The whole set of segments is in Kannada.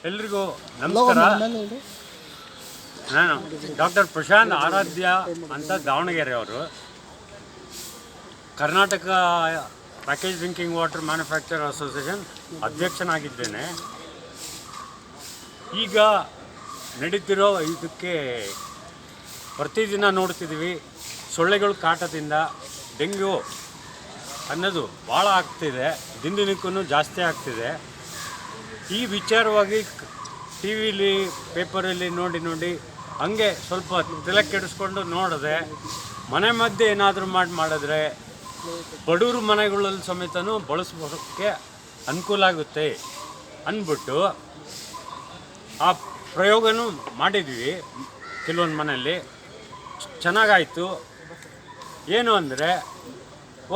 ಎಲ್ರಿಗೂ ನಮಸ್ಕಾರ. ನಾನು ಡಾಕ್ಟರ್ ಪ್ರಶಾಂತ್ ಆರಾಧ್ಯ ಅಂತ ದಾವಣಗೆರೆ ಅವರು. Karnataka package drinking water manufacture association ಅಧ್ಯಕ್ಷನಾಗಿದ್ದೇನೆ. ಈಗ ನಡೀತಿರೋ ಇದಕ್ಕೆ ಪ್ರತಿದಿನ ನೋಡ್ತಿದ್ದೀವಿ, ಸೊಳ್ಳೆಗಳ ಕಾಟದಿಂದ ಡೆಂಗ್ಯೂ ಅನ್ನೋದು ಭಾಳ ಆಗ್ತಿದೆ, ದಿನದಿನಕ್ಕೂ ಜಾಸ್ತಿ ಆಗ್ತಿದೆ. ಈ ವಿಚಾರವಾಗಿ ಟಿ ವಿಲಿ ಪೇಪರಲ್ಲಿ ನೋಡಿ ಹಂಗೆ ಸ್ವಲ್ಪ ತಲೆ ಕೆಡಿಸ್ಕೊಂಡು ನೋಡಿದೆ. ಮನೆ ಮಧ್ಯೆ ಏನಾದರೂ ಮಾಡಿದ್ರೆ ಬಡವ್ರ ಮನೆಗಳಲ್ಲಿ ಸಮೇತನೂ ಬಳಸೋಕ್ಕೆ ಅನುಕೂಲ ಆಗುತ್ತೆ ಅಂದ್ಬಿಟ್ಟು ಆ ಪ್ರಯೋಗನೂ ಮಾಡಿದ್ವಿ. ಕೆಲವೊಂದು ಮನೆಯಲ್ಲಿ ಚೆನ್ನಾಗಾಯಿತು. ಏನು ಅಂದರೆ,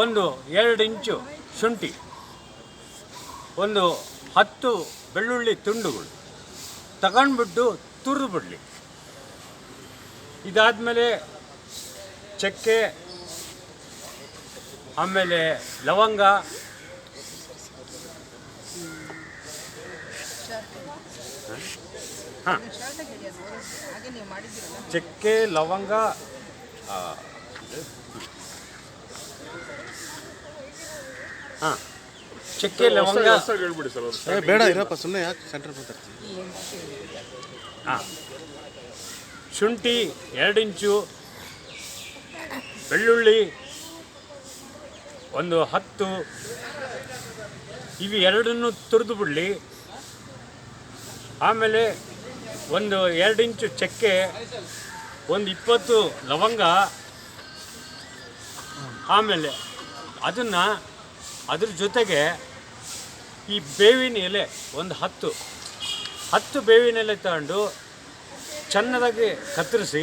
ಒಂದು 2 ಇಂಚು ಶುಂಠಿ, ಒಂದು 10 ಬೆಳ್ಳುಳ್ಳಿ ತುಂಡುಗಳು ತಗೊಂಡ್ಬಿಟ್ಟು ತುರಿದು ಬಿಡಲಿ. ಇದಾದಮೇಲೆ ಚಕ್ಕೆ, ಆಮೇಲೆ ಲವಂಗ, ಚಕ್ಕೆ, ಲವಂಗ, ಚಕ್ಕೆ, ಲವಂಗ ಬೇಡ ಇರಪ್ಪ, ಸುಮ್ಮನೆ ಯಾಕೆ ಸೆಂಟರ್ ಮಾತಾಡ್ತೀವಿ. ಶುಂಠಿ 2 ಇಂಚು, ಬೆಳ್ಳುಳ್ಳಿ ಒಂದು 10, ಇವು ಎರಡನ್ನೂ ತುರಿದು ಬಿಡಲಿ. ಆಮೇಲೆ ಒಂದು 2 ಇಂಚು ಚಕ್ಕೆ, ಒಂದು 20 ಲವಂಗ, ಆಮೇಲೆ ಅದನ್ನು ಅದ್ರ ಜೊತೆಗೆ ಈ ಬೇವಿನ ಎಲೆ ಒಂದು 10 ಬೇವಿನ ಎಲೆ ತಗೊಂಡು ಚೆನ್ನಾಗಿ ಕತ್ತರಿಸಿ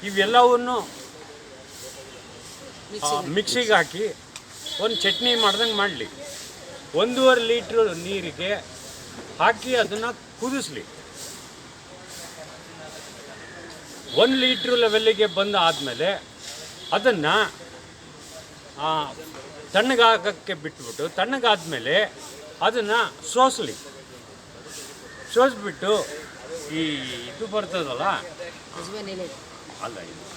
ಇವೆಲ್ಲವನ್ನು ಮಿಕ್ಸಿಗೆ ಹಾಕಿ ಒಂದು ಚಟ್ನಿ ಮಾಡ್ದಂಗೆ ಮಾಡಲಿ. 1.5 ಲೀಟ್ರ್ ನೀರಿಗೆ ಹಾಕಿ ಅದನ್ನು ಕುದಿಸ್ಲಿ. 1 ಲೀಟ್ರ್ ಲೆವೆಲ್ಲಿಗೆ ಬಂದ ಆದಮೇಲೆ ಅದನ್ನು ತಣ್ಣಗಾಗಕ್ಕೆ ಬಿಟ್ಬಿಟ್ಟು, ತಣ್ಣಗಾದ್ಮೇಲೆ ಅದನ್ನು ಸೋಸ್ಬಿಟ್ಟು ಈ ಇದು ಬರ್ತದಲ್ಲ, ಅಲ್ಲ ಇದು